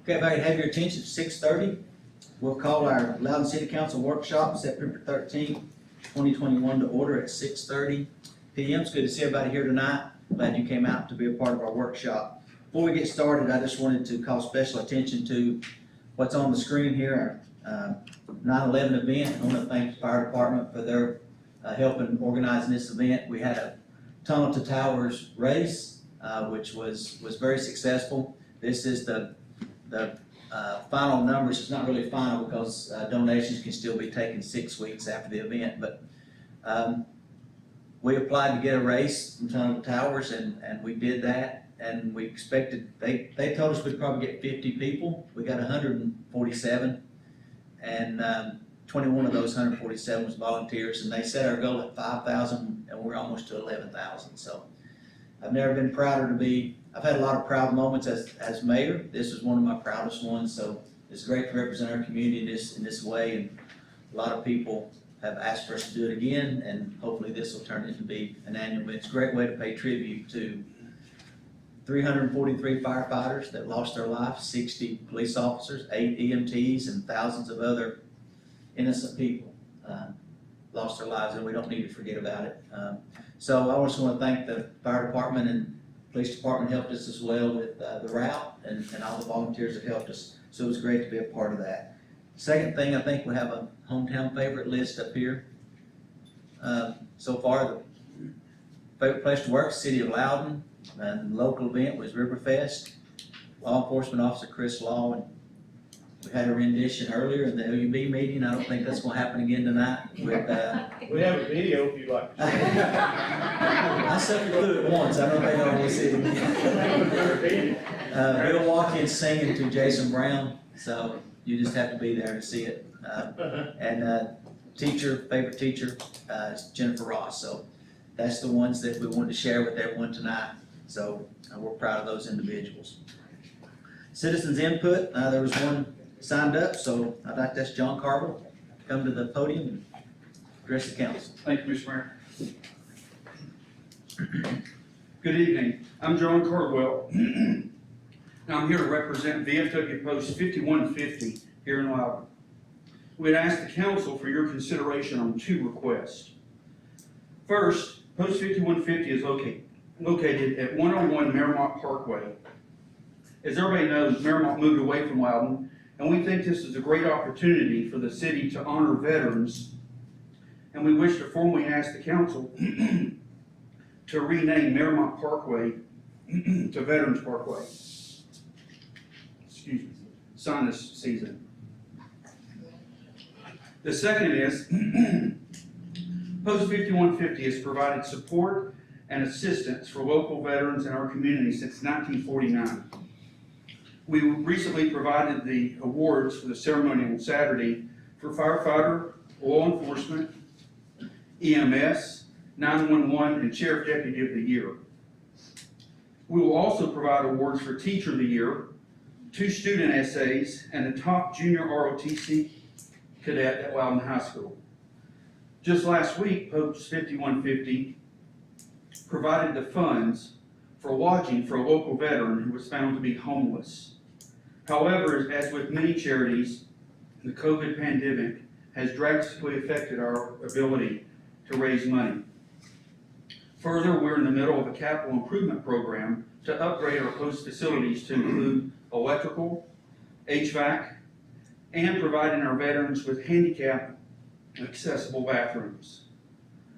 Okay, if I could have your attention, 6:30. We'll call our Loudon City Council workshop, September 13th, 2021 to order at 6:30 p.m. It's good to see everybody here tonight. Glad you came out to be a part of our workshop. Before we get started, I just wanted to call special attention to what's on the screen here, our 9/11 event. I want to thank the fire department for their help in organizing this event. We had a Tunnel to Towers race, which was very successful. This is the final numbers. It's not really final because donations can still be taken 6 weeks after the event, but we applied to get a race from Tunnel to Towers, and we did that, and we expected, they told us we'd probably get 50 people. We got 147, and 21 of those 147 was volunteers, and they set our goal at 5,000, and we're almost to 11,000. So I've never been prouder to be. I've had a lot of proud moments as mayor. This is one of my proudest ones, so it's great to represent our community in this way, and a lot of people have asked for us to do it again, and hopefully this will turn into be an annual event. It's a great way to pay tribute to 343 firefighters that lost their lives, 60 police officers, 8 EMTs, and thousands of other innocent people lost their lives, and we don't need to forget about it. So I also want to thank the fire department, and police department helped us as well with the route and all the volunteers that helped us. So it was great to be a part of that. Second thing, I think we have a hometown favorite list up here. So far, the favorite place to work, City of Loudon, and the local event was Riverfest. Law enforcement officer Chris Law, and we had a rendition earlier in the LUB meeting. I don't think that's going to happen again tonight. With, we have a video if you'd like to see it. I suffered through it once. I don't think I want to see it again. Bill Watkins singing to Jason Brown, so you just have to be there to see it. And favorite teacher, is Jennifer Ross. So that's the ones that we wanted to share with everyone tonight. So we're proud of those individuals. Citizens input, there was one signed up, so I'd like to ask John Carville to come to the podium and address the council. Thank you, Mr. Mayor. Good evening. I'm John Cardwell. Now I'm here to represent VFW Post 5150 here in Loudon. We'd ask the council for your consideration on 2 requests. First, Post 5150 is located at 101 Merrimont Parkway. As everybody knows, Merrimont moved away from Loudon, and we think this is a great opportunity for the city to honor veterans, and we wish to formally ask the council to rename Merrimont Parkway to Veterans Parkway. Excuse me, sinus season. The second is, Post 5150 has provided support and assistance for local veterans in our community since 1949. We recently provided the awards for the ceremony on Saturday for firefighter, law enforcement, EMS, 911, and Sheriff Deputy of the Year. We will also provide awards for Teacher of the Year, 2 student essays, and a top junior ROTC cadet at Loudon High School. Just last week, Post 5150 provided the funds for lodging for a local veteran who was found to be homeless. However, as with many charities, the COVID pandemic has drastically affected our ability to raise money. Further, we're in the middle of a capital improvement program to upgrade our post facilities to include electrical, HVAC, and providing our veterans with handicap accessible bathrooms.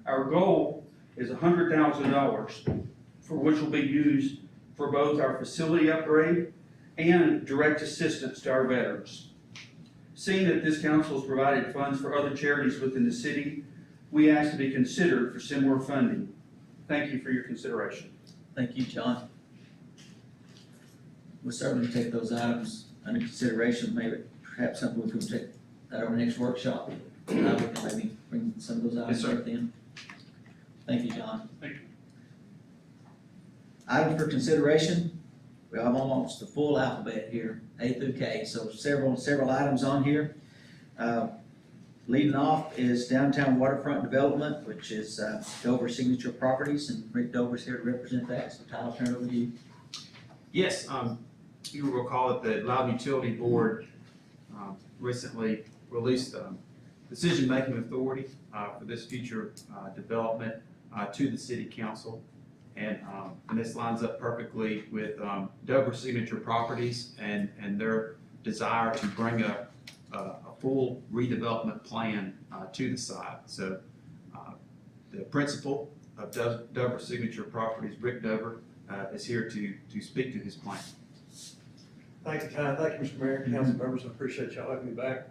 Our goal is $100,000, for which will be used for for both our facility upgrade and direct assistance to our veterans. Seeing that this council has provided funds for other charities within the city, we ask to be considered for similar funding. Thank you for your consideration. Thank you, John. We'll certainly take those items under consideration, maybe perhaps something we can take at our next workshop. We can maybe bring some of those items Yes, sir. up then. Thank you, John. Thank you. Items for consideration, we have almost the full alphabet here, A through K, so several items on here. Leading off is downtown waterfront development, which is Dover Signature Properties, and Rick Dover's here to represent that, so Tyler, turn it over to you. Yes, you will recall that the Loudon Utility Board recently released decision-making authority for this future development to the city council. And this lines up perfectly with Dover Signature Properties and their desire to bring a full redevelopment plan to the site. So the principal of Dover Signature Properties, Rick Dover, is here to speak to his plan. Thank you, Ty. Thank you, Mr. Mayor, council members. I appreciate y'all having me back.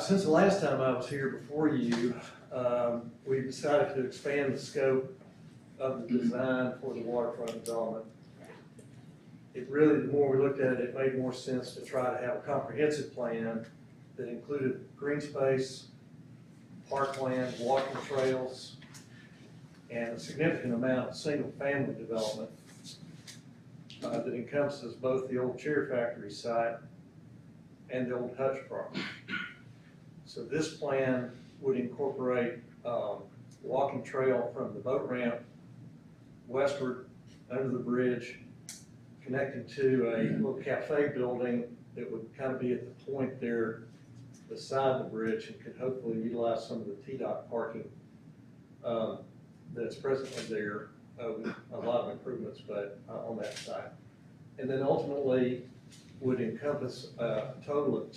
Since the last time I was here before you, we decided to expand the scope of the design for the waterfront development. It really, the more we looked at it, it made more sense to try to have a comprehensive plan that included green space, parkland, walking trails, and a significant amount of single-family development that encompasses both the old Cherry Factory site and the old Hutch property. So this plan would incorporate walking trail from the boat ramp westward under the bridge, connecting to a little cafe building that would kind of be at the point there beside the bridge and could hopefully utilize some of the T-Dot parking that's presently there with a lot of improvements, but on that site. And then ultimately would encompass a total of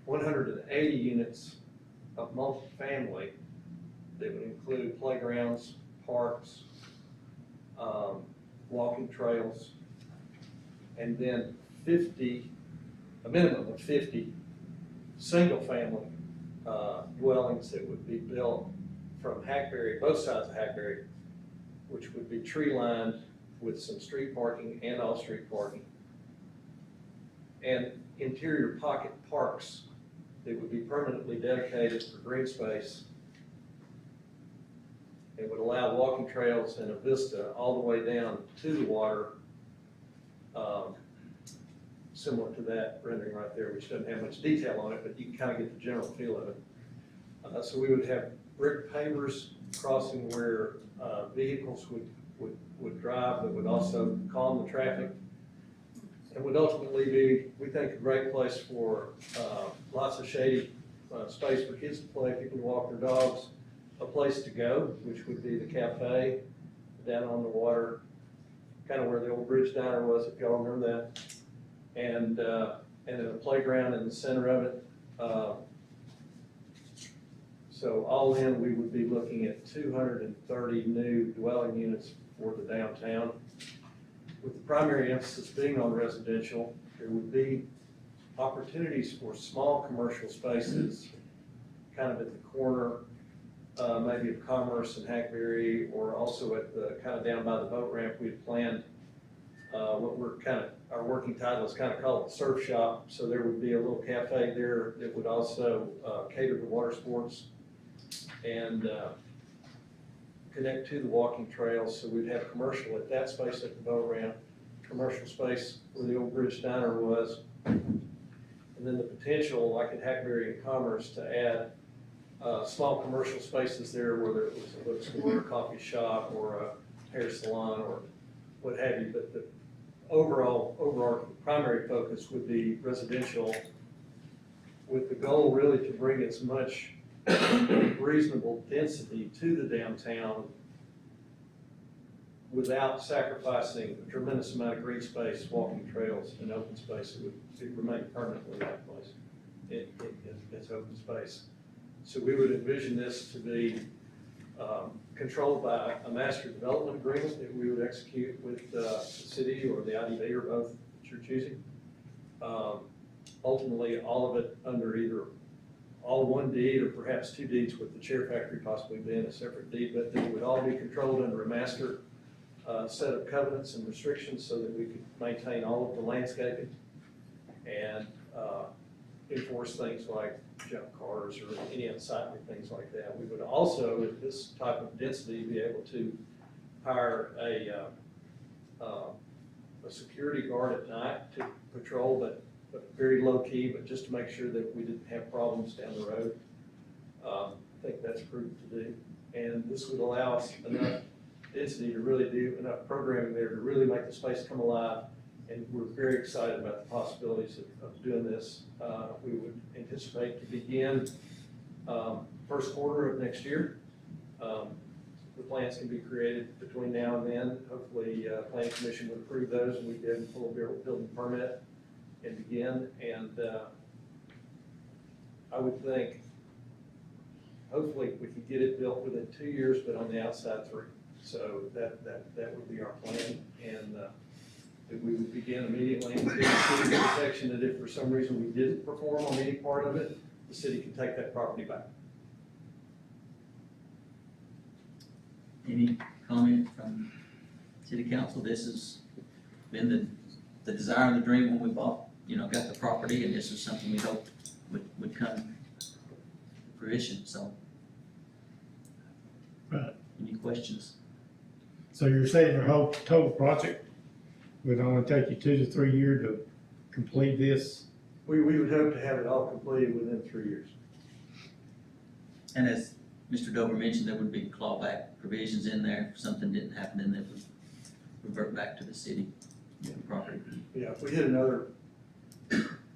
180 units of multifamily that would include playgrounds, parks, walking trails, and then a minimum of 50 single-family dwellings that would be built from Hackberry, both sides of Hackberry, which would be tree-lined with some street parking and off-street parking. And interior pocket parks that would be permanently dedicated for green space. It would allow walking trails and a vista all the way down to the water, similar to that rendering right there, which doesn't have much detail on it, but you can kind of get the general feel of it. So we would have brick pavers crossing where vehicles would drive, but would also calm the traffic. And would ultimately be, we think, a great place for lots of shady space for kids to play, people to walk their dogs, a place to go, which would be the cafe down on the water, kind of where the old Bridge Diner was, if y'all remember that. And then a playground in the center of it. So all in, we would be looking at 230 new dwelling units for the downtown. With the primary emphasis being on residential, there would be opportunities for small commercial spaces, kind of at the corner, maybe of Commerce and Hackberry, or also at the, kind of down by the boat ramp. We had planned what we're kind of, our working title is kind of called the surf shop. So there would be a little cafe there that would also cater to water sports and connect to the walking trails. So we'd have commercial at that space at the boat ramp, commercial space where the old Bridge Diner was, and then the potential, like at Hackberry and Commerce, to add small commercial spaces there, whether it was a bookstore, a coffee shop, or a hair salon, or what have you. But the overall primary focus would be residential, with the goal really to bring as much reasonable density to the downtown without sacrificing a tremendous amount of green space, walking trails, and open space. It would remain permanently that place. It's open space. So we would envision this to be controlled by a master development agreement that we would execute with the city or the IDB or both that you're choosing. Ultimately, all of it under either all one deed or perhaps two deeds, with the chair factory possibly being a separate deed, but they would all be controlled under a master set of covenants and restrictions so that we could maintain all of the landscaping and enforce things like junk cars or any unsightly things like that. We would also, at this type of density, be able to hire a security guard at night to patrol, but very low key, but just to make sure that we didn't have problems down the road. I think that's prudent to do. And this would allow us enough density to really do enough programming there to really make the space come alive. And we're very excited about the possibilities of doing this. We would anticipate to begin first quarter of next year. The plans can be created between now and then. Hopefully, Planning Commission would approve those and we'd be able to pull a building permit and begin. And I would think, hopefully, we could get it built within 2 years, but on the outside 3. So that would be our plan. And that we would begin immediately and give the city the protection that if for some reason we didn't perform on any part of it, the city can take that property back. Any comment from city council? This has been the desire and the dream when we bought, got the property, and this is something we hoped would come to fruition, so. Right. Any questions? So you're saying your whole total project would only take you 2 to 3 years to complete this? We would hope to have it all completed within 3 years. And as Mr. Dover mentioned, there would be clawback provisions in there. If something didn't happen, then it would revert back to the city property. Yeah, if we hit another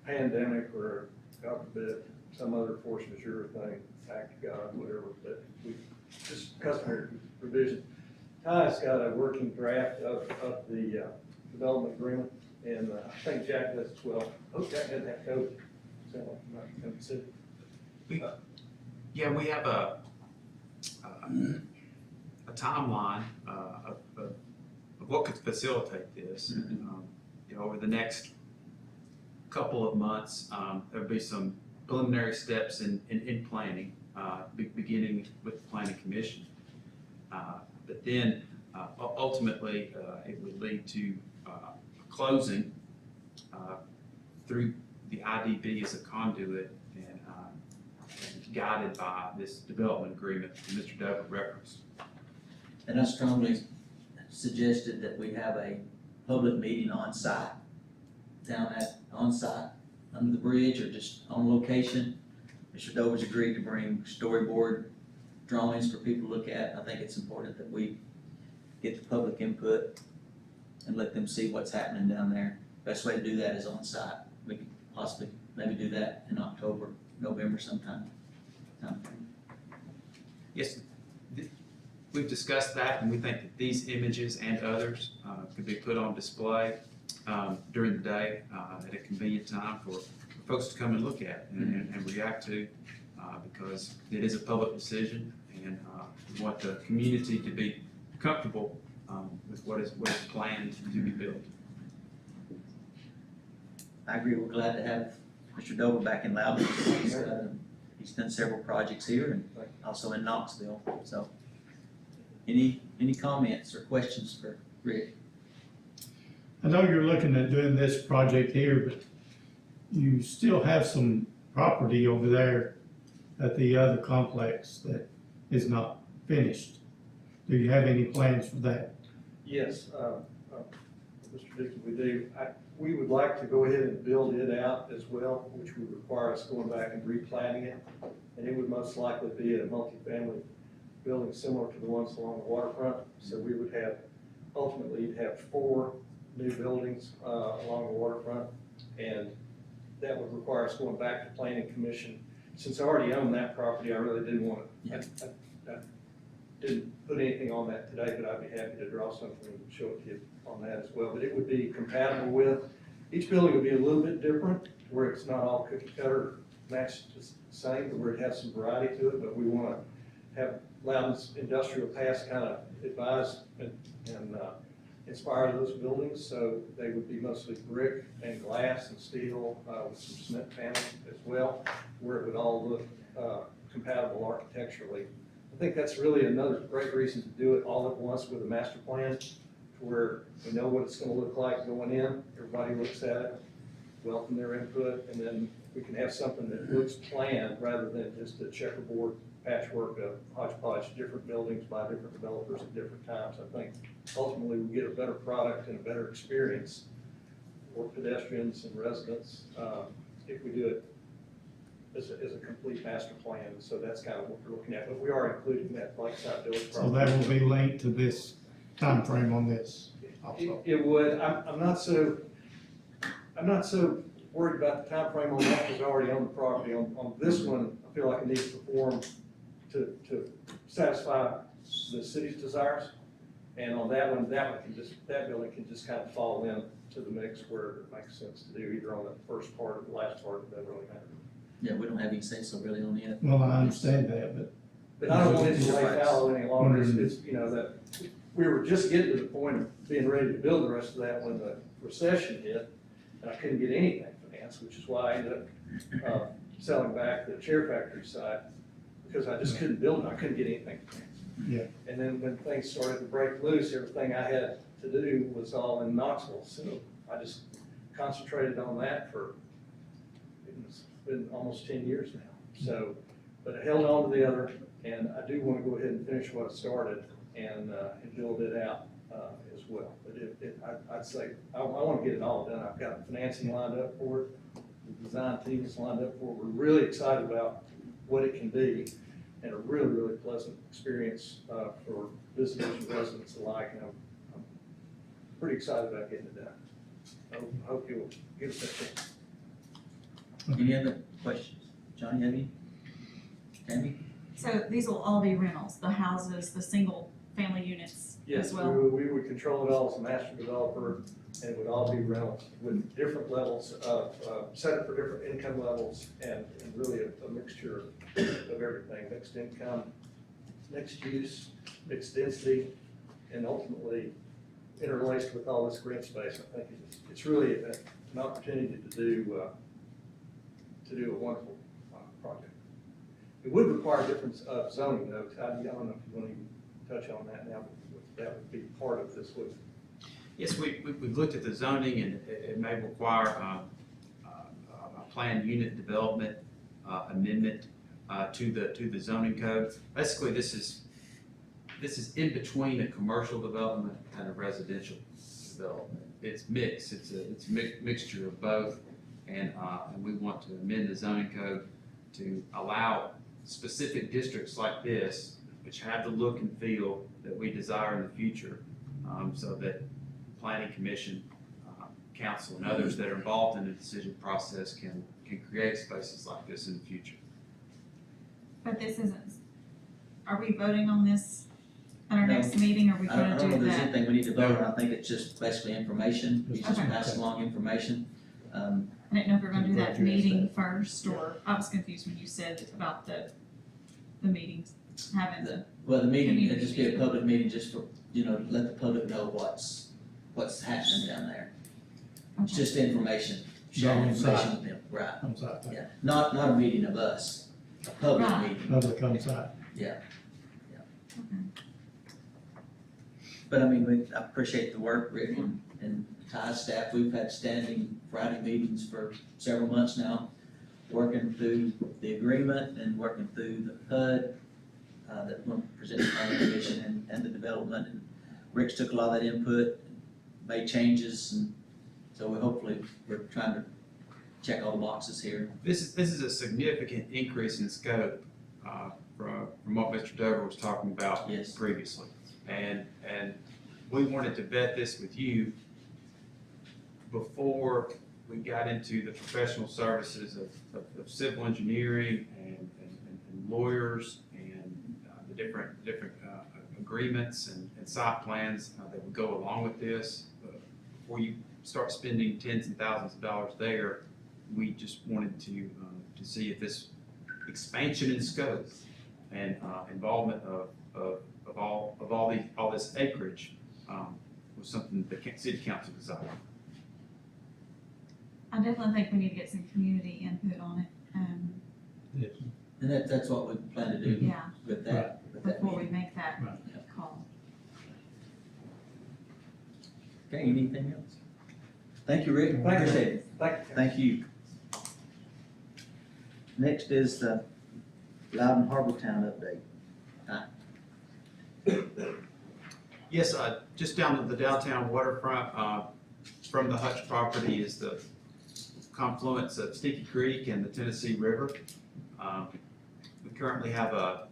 pandemic or, God forbid, some other force majeure thing, act of God, whatever, but we, just customary provision. Ty's got a working draft of the development agreement, and I think Jack does as well. Oh, Jack doesn't have code. So, I'm not gonna consider. Yeah, we have a timeline of what could facilitate this. Over the next couple of months, there'll be some preliminary steps in planning, beginning with the Planning Commission. But then ultimately, it would lead to closing through the IDB as a conduit and guided by this development agreement that Mr. Dover referenced. And I strongly suggested that we have a public meeting on site, under the bridge, or just on location. Mr. Dover's agreed to bring storyboard drawings for people to look at. I think it's important that we get the public input and let them see what's happening down there. Best way to do that is on site. We could possibly maybe do that in October, November sometime. Yes, we've discussed that, and we think that these images and others could be put on display during the day at a convenient time for folks to come and look at and react to, because it is a public decision, and we want the community to be comfortable with what is planned to be built. I agree. We're glad to have Mr. Dover back in Loudon. He's done several projects here and also in Knoxville. So, any comments or questions for Rick? I know you're looking at doing this project here, but you still have some property over there at the other complex that is not finished. Do you have any plans for that? Yes, Mr. Dixon, we do. We would like to go ahead and build it out as well, which would require us going back and replanting it. And it would most likely be a multifamily building similar to the ones along the waterfront. So we would have, ultimately, you'd have 4 new buildings along the waterfront. And that would require us going back to Planning Commission. Since I already own that property, I really didn't want to, I didn't put anything on that today, but I'd be happy to draw something and show it to you on that as well. But it would be compatible with, each building would be a little bit different, where it's not all cookie cutter matched the same, but where it has some variety to it. But we want to have Loudon's industrial past kind of advise and inspire those buildings, so they would be mostly brick and glass and steel, with some cement panels as well, where it would all look, compatible architecturally. I think that's really another great reason to do it all at once with a master plan, to where we know what it's gonna look like going in, everybody looks at it, welcome their input, and then we can have something that looks planned rather than just a checkerboard patchwork of hodgepodge, different buildings by different developers at different times. I think ultimately we get a better product and a better experience for pedestrians and residents, if we do it as a complete master plan. So that's kind of what we're looking at, but we are including that Lakeside Village So property. that will be linked to this time frame on this also. It would, I'm not so worried about the time frame on that, because I already own the property. On this one, I feel like it needs to perform to satisfy the city's desires. And on that one that building can just kind of fall in to the mix where it makes sense to do, either on the first part or the last part, it doesn't really matter. Yeah, we don't have any say so really on it. Well, I understand that, but But I don't want it to lay fallow any longer. It's, you know, that, we were just getting to the point of being ready to build the rest of that when the recession hit, and I couldn't get anything financed, which is why I ended up, selling back the Chair Factory side, because I just couldn't build it, I couldn't get anything financed. Yeah. And then when things started to break loose, everything I had to do was all in Knoxville, so I just concentrated on that for, it's been almost 10 years now. So, but I held on to the other, and I do want to go ahead and finish what I started and build it out as well. But I'd say, I want to get it all done. I've got financing lined up for it, the design team is lined up for it. We're really excited about what it can be, and a really, really pleasant experience for visitors and residents alike. And I'm pretty excited about getting it done. I hope you'll give us that chance. Any other questions? Johnny, have any? Tammy? So these will all be rentals, the houses, the single family units Yes, as well? we would control it all as a master developer, and it would all be rentals with different levels of, set up for different income levels, and really a mixture of everything, mixed income, mixed use, mixed density, and ultimately interlaced with all this green space. I think it's really an opportunity to do a wonderful project. It would require different zoning though. I don't know if you want to touch on that now, but that would be part of this, wouldn't it? Yes, we've looked at the zoning, and it may require a planned unit development amendment to the zoning code. Basically, this is in between a commercial development and a residential development. It's mixed, it's a mixture of both, and we want to amend the zoning code to allow specific districts like this, which have the look and feel that we desire in the future, so that planning commission, council, and others that are involved in the decision process can create spaces like this in the future. But this isn't, are we voting on this at our No. next meeting, or are we I don't gonna know do if there's that? anything we need to vote on. I think it's just basically information. You just Okay. pass along information. I didn't know if we were gonna do that Address meeting that. first, or I was confused when you said about the meetings, having the, Well, the meeting, it'd Community just be a meeting. public meeting, just for, let the public know what's happening down there. It's okay. just information, sharing Yeah, information with them, right, on site, yeah. Not a meeting of us, a public Right. meeting, public on site. yeah. Okay. But I mean, I appreciate the work, Rick and Ty's staff. We've had standing Friday meetings for several months now, working through the agreement and working through the HUD that we'll present to the planning commission and the development. And Rick's took a lot of that input, made changes, and so we're trying to check all the boxes here. This is a significant increase in scope from what Mr. Dover was talking about Yes. previously. And we wanted to vet this with you before we got into the professional services of civil engineering and lawyers and the different agreements and site plans that would go along with this. Before you start spending tens and thousands of dollars there, we just wanted to see if this expansion in scope and involvement of all this acreage was something that the city council desired. I definitely think we need to get some community input on it, And that's what we plan to do yeah, with that before we meeting. make that Right. call. Okay, anything else? Thank you, Rick, Thank you. appreciate it. Thank you. Thank you. Next is the Loudon Harbour Town update. Yes, just down at the downtown waterfront, from the Hutch property is the confluence of Sticky Creek and the Tennessee River. We currently have a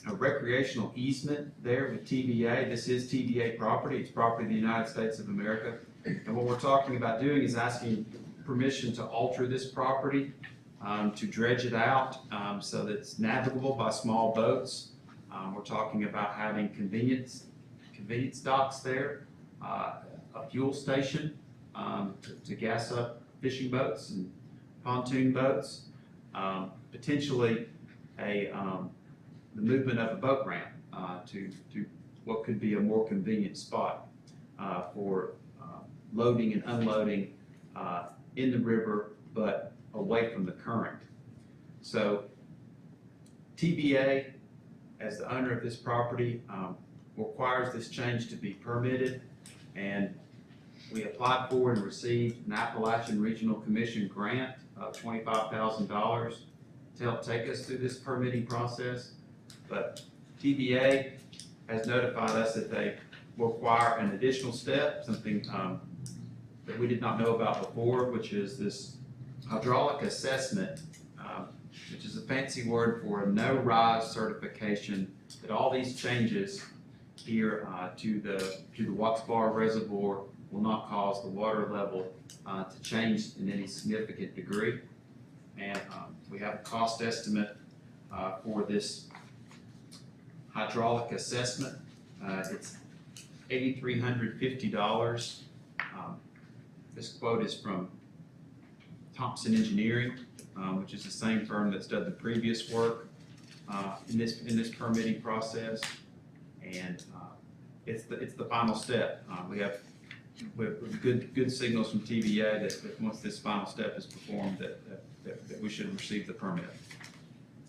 recreational easement there with TVA. This is TVA property. It's property of the United States of America. And what we're talking about doing is asking permission to alter this property, to dredge it out, so that it's navigable by small boats. We're talking about having convenience docks there, a fuel station, to gas up fishing boats and pontoon boats, potentially the movement of a boat ramp to what could be a more convenient spot for loading and unloading in the river, but away from the current. So TVA, as the owner of this property, requires this change to be permitted, and we applied for and received an Appalachian Regional Commission grant of $25,000 to help take us through this permitting process. But TVA has notified us that they require an additional step, something that we did not know about before, which is this hydraulic assessment, which is a fancy word for a no-rise certification, that all these changes here to the Watts Bar Reservoir will not cause the water level to change in any significant degree. And we have a cost estimate for this hydraulic assessment. It's $8,350. This quote is from Thompson Engineering, which is the same firm that's done the previous work in this permitting process, and it's the final step. We have good signals from TVA that once this final step is performed, that we should receive the permit.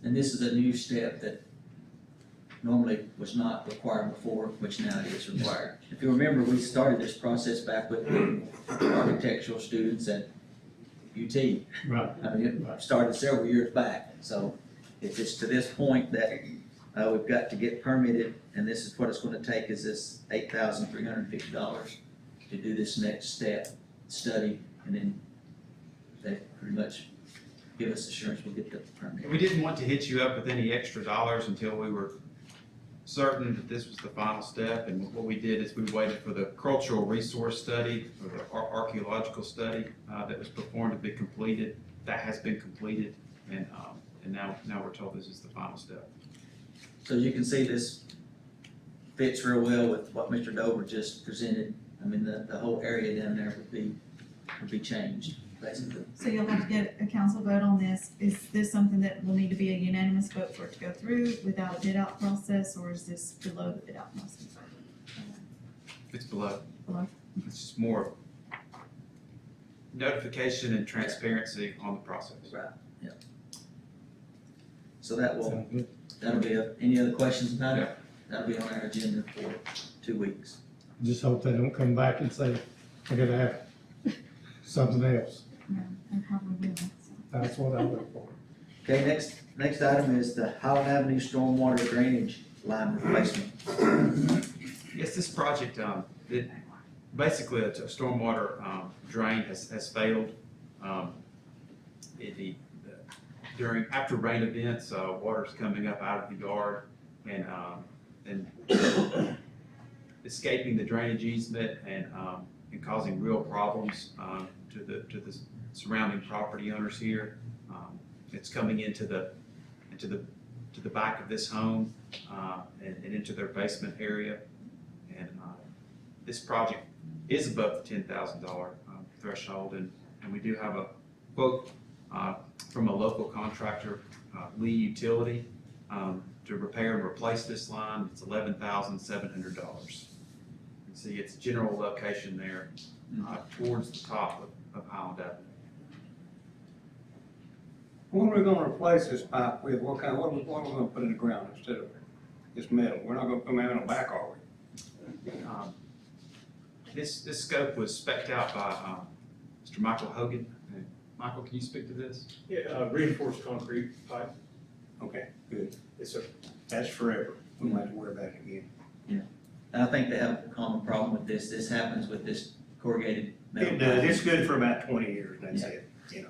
And this is a new step that normally was not required before, which now it is required. If you remember, we started this process back with the architectural students at UT. Right. I mean, it started several years back, so if it's to this point that we've got to get permitted, and this is what it's gonna take, is this $8,350 to do this next step, study, and then they pretty much give us assurance we'll get the permit. We didn't want to hit you up with any extra dollars until we were certain that this was the final step, and what we did is we waited for the cultural resource study, or the archaeological study that was performed to be completed. That has been completed, and now we're told this is the final step. So you can see this fits real well with what Mr. Dover just presented. I mean, the whole area down there would be changed, basically. So you'll have to get a council vote on this. Is this something that will need to be a unanimous vote for it to go through without a bid out process, or is this below the bid out process? It's below. Below. It's just more notification and transparency on the process. Right, yeah. So that will, Sound good. that'll be, any other questions about it? That'll be on our agenda for 2 weeks. Just hope they don't come back and say, I gotta have something else. No, and probably will. So. That's what I look for. Okay, next item is the Highland Avenue stormwater drainage line replacement. Yes, this project, basically a stormwater drain has failed. After rain events, water's coming up out of the yard and escaping the drainage easement and causing real problems to the surrounding property owners here. It's coming into the back of this home and into their basement area. And this project is above the $10,000 threshold, and we do have a quote from a local contractor, Lee Utility, to repair and replace this line. It's $11,700. You can see its general location there, towards the top of Highland Avenue. What are we gonna replace this pipe with? What are we gonna put in the ground instead of this metal? We're not gonna put metal back, are we? This scope was spec'd out by Mr. Michael Hogan. Michael, can you speak to this? Yeah, reinforced concrete pipe. Okay, good. Yes, sir. That's forever. We won't have to worry about it again. And I think they have a common problem with this. This happens with this corrugated metal. It does. It's good for about 20 years, and that's it, you know.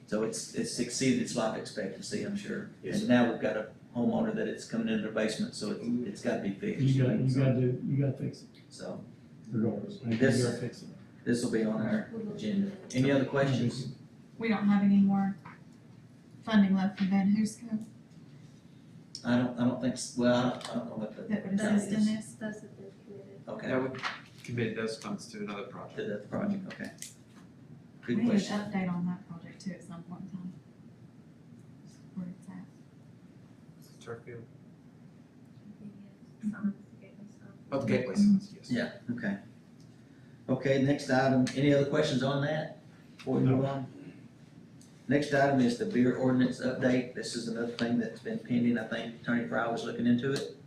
So it's exceeded its life expectancy, I'm sure. Yes, And now we've got a homeowner that it's coming into their basement, so it's gotta be fixed. You gotta fix it So regardless. This- You gotta fix it. this will be on our agenda. Any other questions? We don't have any more funding left from Van Hoosko I don't think, well, I don't know what the. that would assist in this? That's what they've committed. Okay, That would commit those funds to another project. to the project, okay. We Good need an question. update on that project too at some point in time. Where it's at. Turf field? Some gateway stuff. Oh, the gateway signs, yes. Yeah, okay. Okay, next item, any other questions on that before we move on? Next item is the beer ordinance update. This is another thing that's been pending. I think Attorney Fry was looking into it.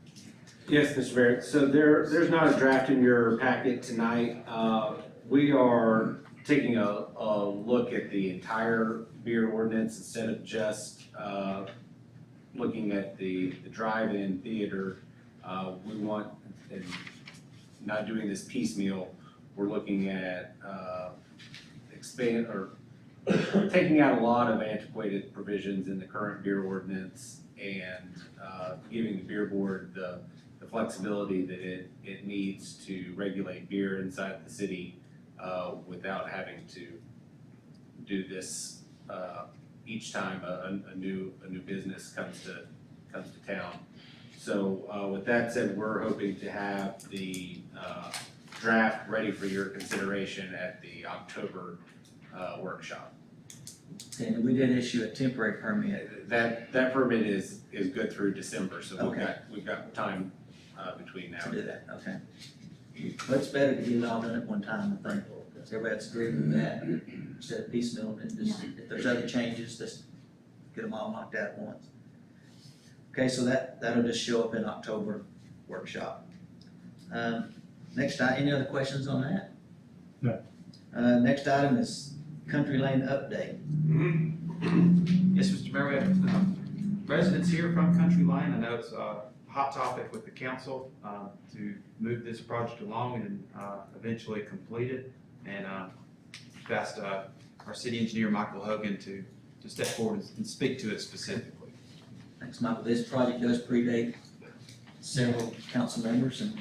Yes, Mr. Barrett, so there's not a draft in your packet tonight. We are taking a look at the entire beer ordinance instead of just, looking at the drive-in theater. We want, and not doing this piecemeal, we're looking at, taking out a lot of antiquated provisions in the current beer ordinance and, giving the beer board the flexibility that it needs to regulate beer inside the city, without having to do this, each time a new business comes to town. So, with that said, we're hoping to have the, draft ready for your consideration at the October, workshop. And we did issue a temporary permit. That permit is good through December, so Okay. we've got time, between now To and do then. that, okay. But it's better to get it all done at one time, I think, because everybody's agreed with that, instead of piecemeal, and just, if there's other changes, just get them all knocked out at once. Okay, so that'll just show up in October workshop. Next, any other questions on that? No. Next item is Country Lane update. Yes, Mr. Mayor, we have residents here from Country Lane. I know it's a hot topic with the council to move this project along and eventually complete it. And I've asked our city engineer, Michael Hogan, to step forward and speak to it specifically. Thanks, Michael. This project does predate several council members and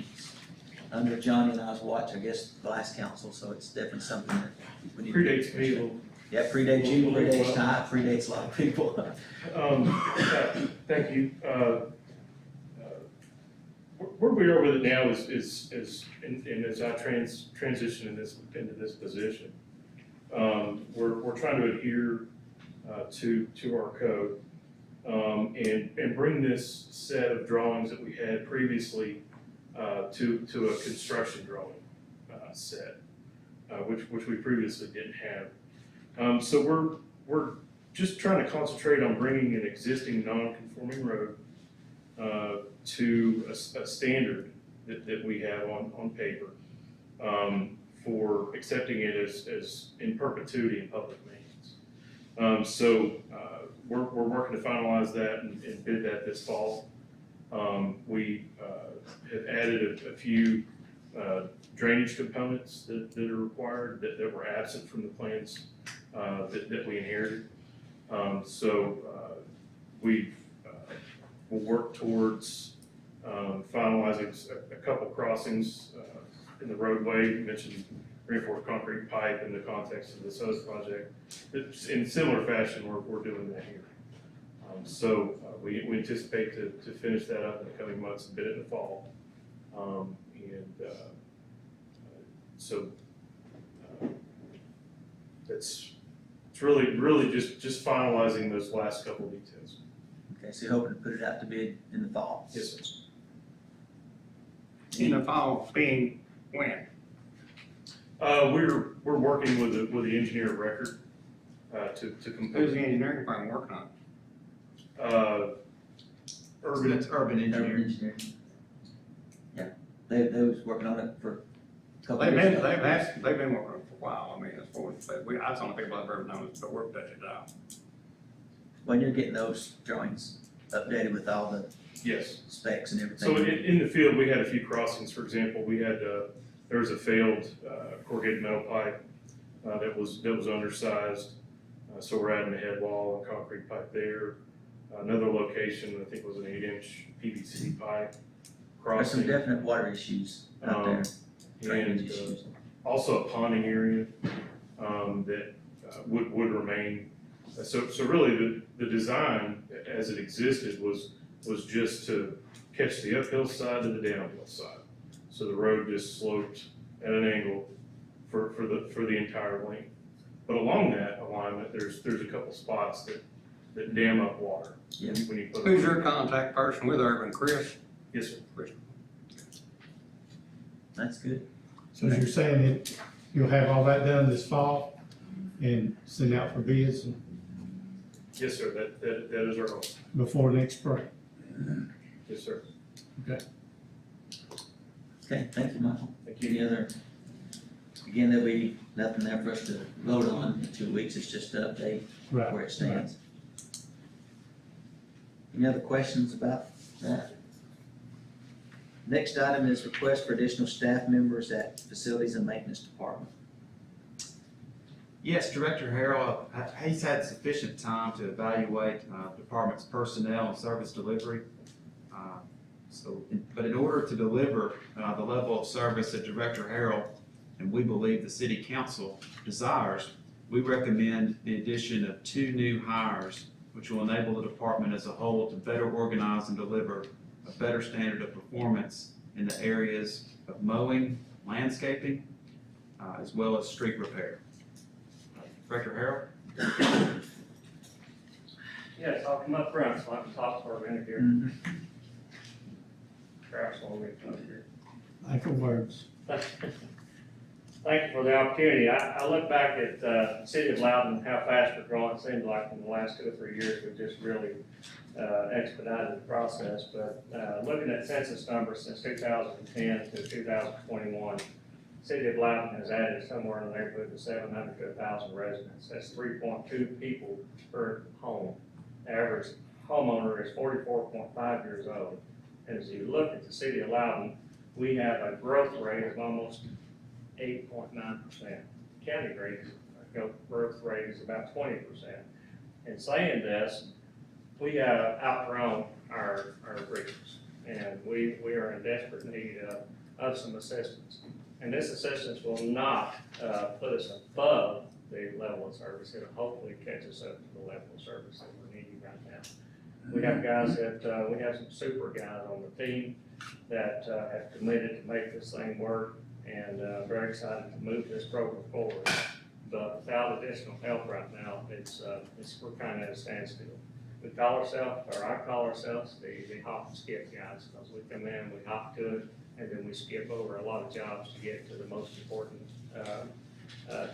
under Johnny and I's watch, I guess, the last council, so it's definitely something that we need to. Predates me a little. Yeah, predates you, predates Ty, predates a lot of people. Thank you. Where we are with it now is and as I transition into this position, we're trying to adhere to our code and bring this set of drawings that we had previously to a construction drawing set, which we previously didn't have. So we're just trying to concentrate on bringing an existing non-conforming road to a standard that we have on paper for accepting it as in perpetuity in public means. So we're working to finalize that and bid that this fall. We have added a few drainage components that are required that were absent from the plans that we inherited. So we'll work towards finalizing a couple crossings in the roadway. You mentioned reinforced concrete pipe in the context of this other project. It's in similar fashion, we're doing that here. So we anticipate to finish that up in the coming months and bid it in the fall. So it's really just finalizing those last couple of details. Okay, so you're hoping to put it out to bid in the fall? Yes, sir. In the fall, being when? We're working with the engineer of record, to Who's complete, the engineering firm working on it? urban, It's urban Urban engineering. engineering. Yeah, they was working on it for a couple They've years been, ago. they've been working on it for a while, I mean, it's for, but that's the only people I've ever known that worked at it out. When you're getting those drawings updated with all the yes. specs and So everything. in the field, we had a few crossings, for example, we had, there was a failed corrugated metal pipe that was undersized, so we're adding a head wall and concrete pipe there. Another location, I think was an 8-inch PVC pipe There's some crossing. definite water issues out there, drainage And issues. also a ponding area that would remain. So really, the design as it existed was just to catch the uphill side to the downhill side. So the road just sloped at an angle for the entire length. But along that alignment, there's a couple spots that dam up water. Yeah. When you put. Who's your contact person with Urban, Chris? Yes, sir. Chris. That's good. So as you're saying, you'll have all that done this fall and send out for bids Yes, sir, that is our hope. before next spring. Yes, sir. Okay, thank you, Michael. Thank you. Any other, again, there'll be nothing there for us to vote on in 2 weeks, it's just to update Right. where it stands. Any other questions about that? Next item is request for additional staff members at Facilities and Maintenance Department. Yes, Director Harrell, he's had sufficient time to evaluate department's personnel and service delivery. But in order to deliver the level of service that Director Harrell and we believe the City Council desires, we recommend the addition of 2 new hires, which will enable the department as a whole to better organize and deliver a better standard of performance in the areas of mowing, landscaping, as well as street repair. Director Harrell? Yes, I'll come up front so I can talk for a minute here. Perhaps while we come up here. Like the words. Thank you for the opportunity. I look back at the city of Loudon, how fast we're growing. It seems like in the last 2 or 3 years, we've just really expedited the process. But looking at census numbers since 2010 to 2021, the city of Loudon has added somewhere in the neighborhood of 700 to 1,000 residents. That's 3.2 people per home. The average homeowner is 44.5 years old. And as you look at the city of Loudon, we have a growth rate of almost 8.9%. County rate, growth rate is about 20%. In saying this, we have outgrown our bridges, and we are in desperate need of some assistance. And this assistance will not put us above the level of service. It'll hopefully catch us up to the level of service that we're needing right now. We have guys that, we have some super guys on the team that have committed to make this thing work, and very excited to move this program forward. But without additional help right now, we're kind of at a standstill. We call ourselves, or I call ourselves the hop and skip guys, because we come in, we hop to it, and then we skip over a lot of jobs to get to the most important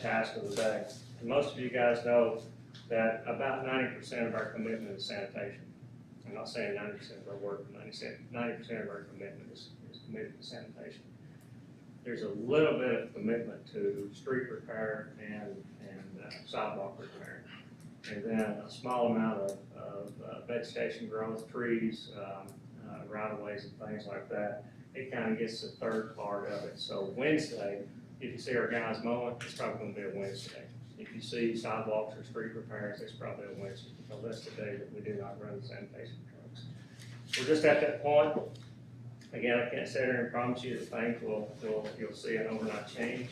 task of the day. And most of you guys know that about 90% of our commitment is sanitation. I'm not saying 90% of our work, 90% of our commitment is committed to sanitation. There's a little bit of commitment to street repair and sidewalk repair. And then a small amount of vegetation growth, trees, right-of-ways and things like that. It kind of gets the third part of it. So Wednesday, if you see our guys mowing, it's probably gonna be a Wednesday. If you see sidewalks or street repairs, it's probably a Wednesday, because that's the day that we do not run the sanitation trucks. We're just at that point. Again, I can't sit here and promise you that things you'll see an overnight change.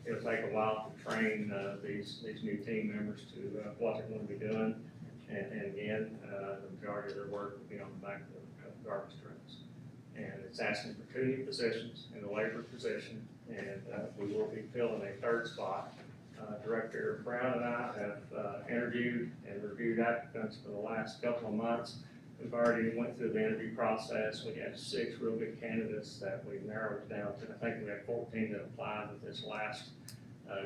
It'll take a while to train these new team members to what they're going to be doing. And again, the majority of their work will be on the back of garbage trucks. And it's asking for 2 new positions in the labor position, and we will be filling a 3rd spot. Director Brown and I have interviewed and reviewed applicants for the last couple of months. We've already went through the interview process. We have 6 real good candidates that we narrowed down to. I think we had 14 that applied with this last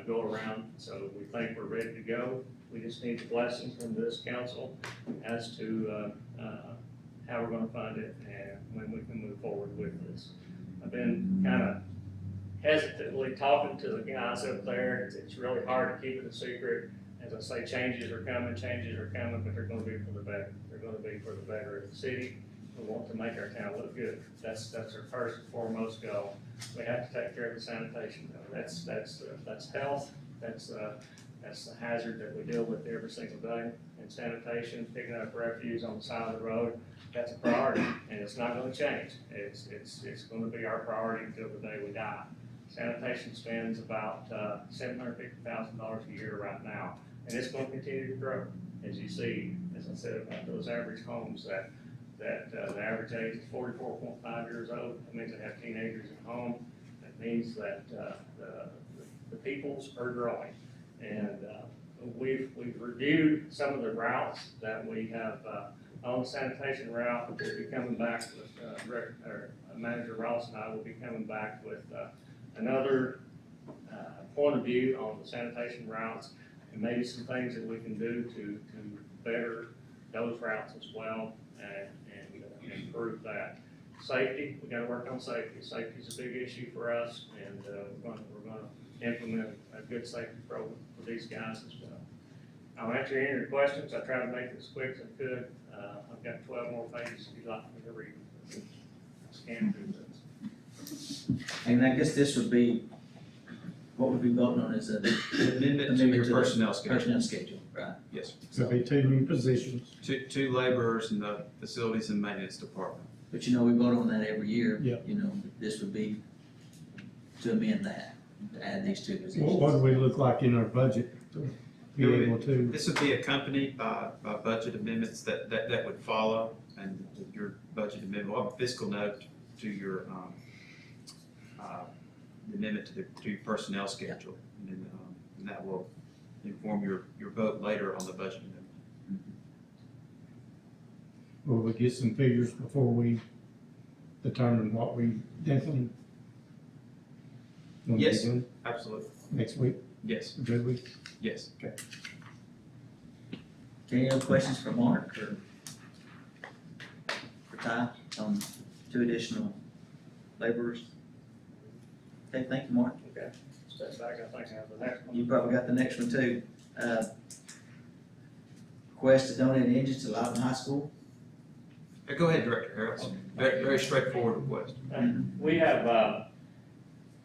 go around. So we think we're ready to go. We just need the blessing from this council as to how we're gonna fund it and when we can move forward with this. I've been kind of hesitantly talking to the guys up there. It's really hard to keep it a secret. As I say, changes are coming, but they're gonna be for the better. They're gonna be for the better of the city. We want to make our town look good. That's our first and foremost goal. We have to take care of the sanitation though. That's health, that's the hazard that we deal with every single day. And sanitation, picking up refuse on the side of the road, that's a priority, and it's not gonna change. It's gonna be our priority until the day we die. Sanitation spends about $750,000 a year right now, and it's gonna continue to grow. As you see, as I said, about those average homes that the average age is 44.5 years old. That means they have teenagers at home. That means that the peoples are growing. And we've reviewed some of the routes that we have on the sanitation route. We'll be coming back with, Manager Ross and I will be coming back with another point of view on the sanitation routes and maybe some things that we can do to better those routes as well and improve that. Safety, we gotta work on safety. Safety is a big issue for us, and we're gonna implement a good safety program for these guys as well. I'll answer any of your questions. I tried to make it as quick as I could. I've got 12 more pages if you'd like me to read. I'll scan through this. And I guess this would be, what would be voting on is a Amendment to your the personnel schedule. personnel schedule, right? Yes. There'll be 2 new positions. Two laborers in the facilities and maintenance department. But you know, we vote on that every year. Yeah. You know, this would be to amend that, to add these 2 positions. What do we look like in our budget to be able to? This would be accompanied by budget amendments that would follow, and your budget amendment, well, a fiscal note to your, amendment to your personnel schedule. And that will inform your vote later on the budget amendment. Will we get some figures before we determine what we definitely want to be Yes. doing Absolutely. next week, Yes, or 2 weeks? yes. Any other questions for Mark or for Ty on 2 additional laborers? Okay, thank you, Mark. Okay, step back, I think I have the next one. You probably got the next one too. Request to donate engines to Loudon High School. Go ahead, Director Harrelson. Very straightforward request. We have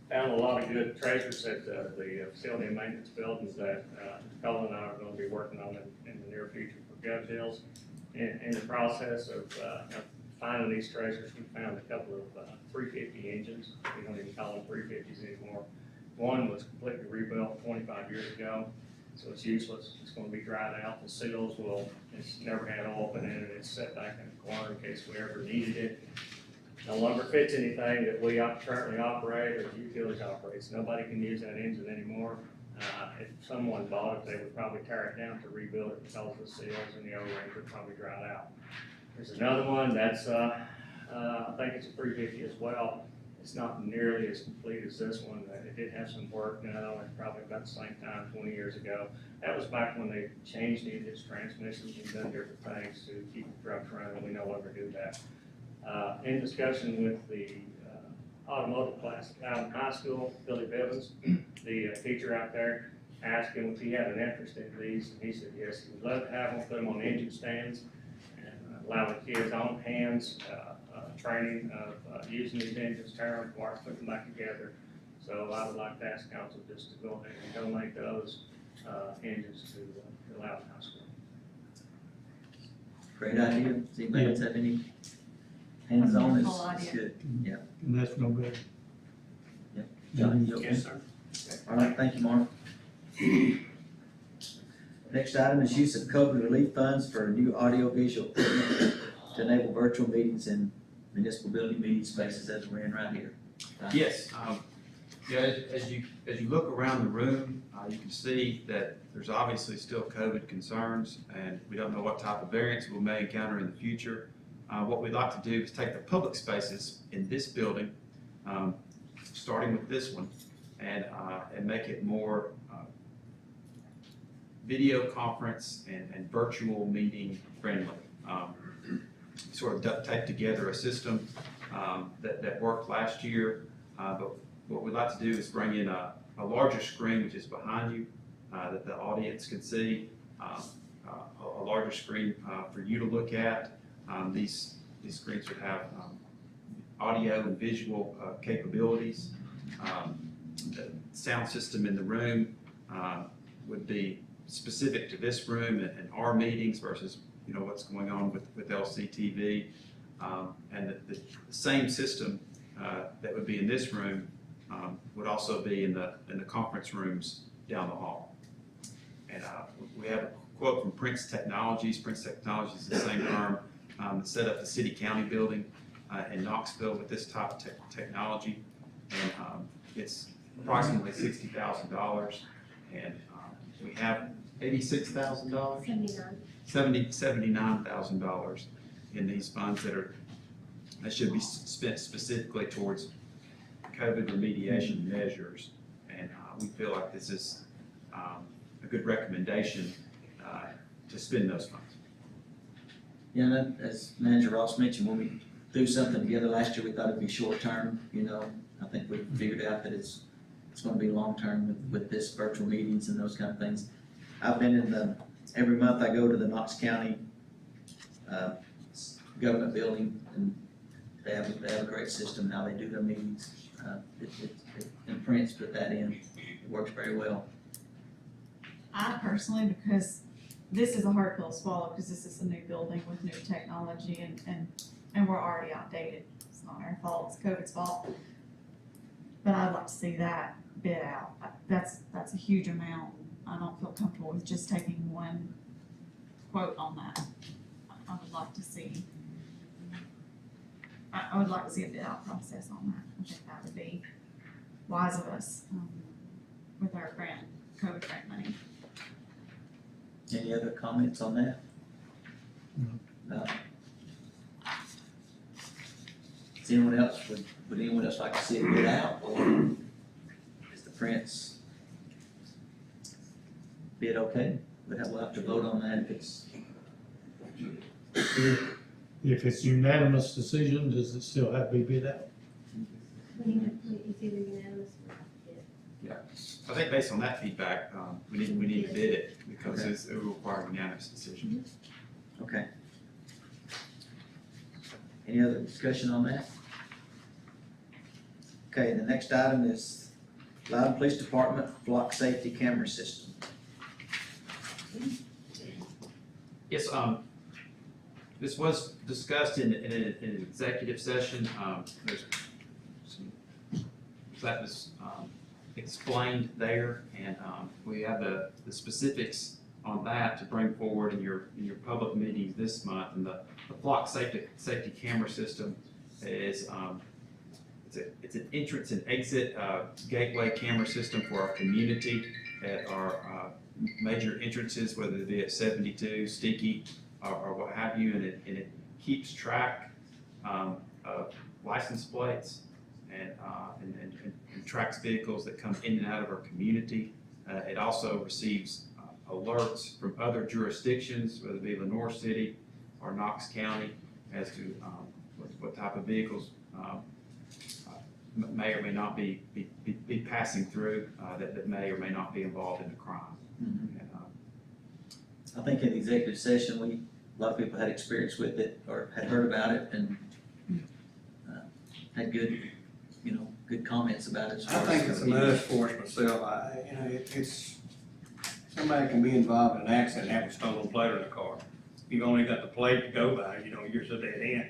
found a lot of good treasures at the facility and maintenance buildings that Colin and I are gonna be working on in the near future for gov deals. In the process of finding these treasures, we found a couple of 350 engines. We don't even call them 350s anymore. One was completely rebuilt 25 years ago, so it's useless. It's gonna be dried out. The seals it's never had oil put in it. It's set back in a corner in case we ever needed it. No longer fits anything that we currently operate or the utilities operates. Nobody can use that engine anymore. If someone bought it, they would probably tear it down to rebuild it because the seals and the O-rings would probably dry out. There's another one that's, I think it's a 350 as well. It's not nearly as complete as this one. It did have some work done on it probably about the same time 20 years ago. That was back when they changed its transmissions and done different things to keep the trucks running. We no longer do that. In discussion with the automotive class at Loudon High School, Billy Bivens, the teacher out there, asked him if he had an interest in these, and he said yes, he would love to have them, put them on engine stands, and allow the kids on hands training of using these engines, tearing them apart, put them back together. So I would like to ask council just to go ahead and donate those engines to Loudon High School. Great idea. Does anybody else have any hands-on? Wonderful It's idea. good. Yeah. And that's no better. John, you okay? Yes, sir. All right, thank you, Mark. Next item is use of COVID relief funds for new audio-visual equipment to enable virtual meetings in municipal building meeting spaces as we're in right here. Yes, as you look around the room, you can see that there's obviously still COVID concerns, and we don't know what type of variants we may encounter in the future. what we'd like to do is take the public spaces in this building, starting with this one, and make it more video conference and virtual meeting friendly. Sort of take together a system that worked last year, but what we'd like to do is bring in a larger screen, which is behind you, that the audience can see, a larger screen for you to look at. These screens would have audio and visual capabilities. The sound system in the room would be specific to this room and our meetings versus what's going on with LCTV. And the same system that would be in this room would also be in the conference rooms down the hall. And we have a quote from Prince Technologies. Prince Technologies is the same firm that set up the city-county building in Knoxville with this type of technology. And it's approximately $60,000. And we have $86,000? 79. $79,000 in these funds that should be spent specifically towards COVID remediation measures. And we feel like this is a good recommendation to spend those funds. Yeah, and that, as Manager Ross mentioned, when we threw something together last year, we thought it'd be short-term, I think we figured out that it's gonna be long-term with this virtual meetings and those kind of things. I've been every month I go to the Knox County government building, and they have a great system how they do their meetings. And Prince put that in, it works very well. I personally, because this is a hard pill to swallow, because this is a new building with new technology and we're already outdated. It's not our fault, it's COVID's fault. But I'd like to see that bid out. That's a huge amount. I don't feel comfortable with just taking one quote on that. I would like to see, I would like to see a bid out process on that. I think that would be wise of us, with our COVID grant money. Any other comments on that? No. Does anyone else, would anyone else like to see it bid out, or is the Prince bid okay? We'll have to vote on that If it's unanimous decision, does it still have to be bid out? It's either unanimous or not. I think based on that feedback, we need to bid it because it will require a unanimous decision. Okay. Any other discussion on that? Okay, the next item is Loudon Police Department Flock Safety Camera System. Yes, this was discussed in an executive session. There's some, that was explained there, and we have the specifics on that to bring forward in your public meetings this month. And the flock safety camera system is it's an entrance and exit gateway camera system for our community at our major entrances, whether it be at 72, Sticky, or what have you, and it keeps track of license plates and tracks vehicles that come in and out of our community. It also receives alerts from other jurisdictions, whether it be Lenoir City or Knox County, as to what type of vehicles may or may not be passing through that may or may not be involved in a crime. Mm-hmm. And, I think in the executive session, a lot of people had experience with it or had heard about it and had good comments about it. I think it's a must for us myself. It's, somebody can be involved in an accident and have a stolen plate in the car. You've only got the plate to go by, you're so dead end.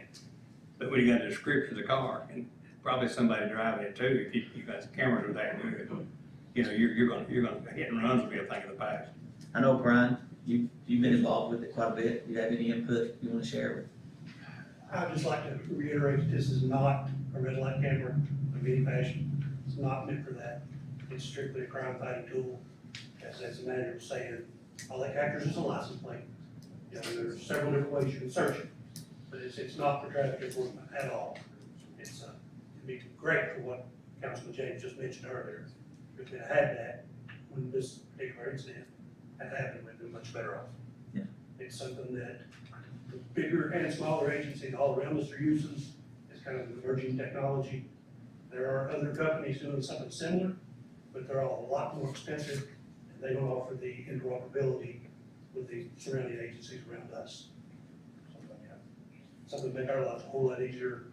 But when you got a description of the car, and probably somebody driving it too, if you got the cameras are that good, you're gonna hit and runs will be a thing of the past. I know, Brian, you've been involved with it quite a bit. Do you have any input you want to share with? I'd just like to reiterate, this is not a red light camera of any fashion. It's not meant for that. It's strictly a crime fighting tool. As the manager was saying, all that captures is a license plate. There's several different ways you can search it. but it's not for traffic enforcement at all. It'd be great for what Councilman James just mentioned earlier. If we had that, when this particular incident had happened, we'd been much better off. Yeah. It's something that the bigger and smaller agencies all around us are using. It's kind of an emerging technology. There are other companies doing something similar, but they're all a lot more expensive, and they don't offer the interoperability with the surrounding agencies around us. Something to make our lives a whole lot easier,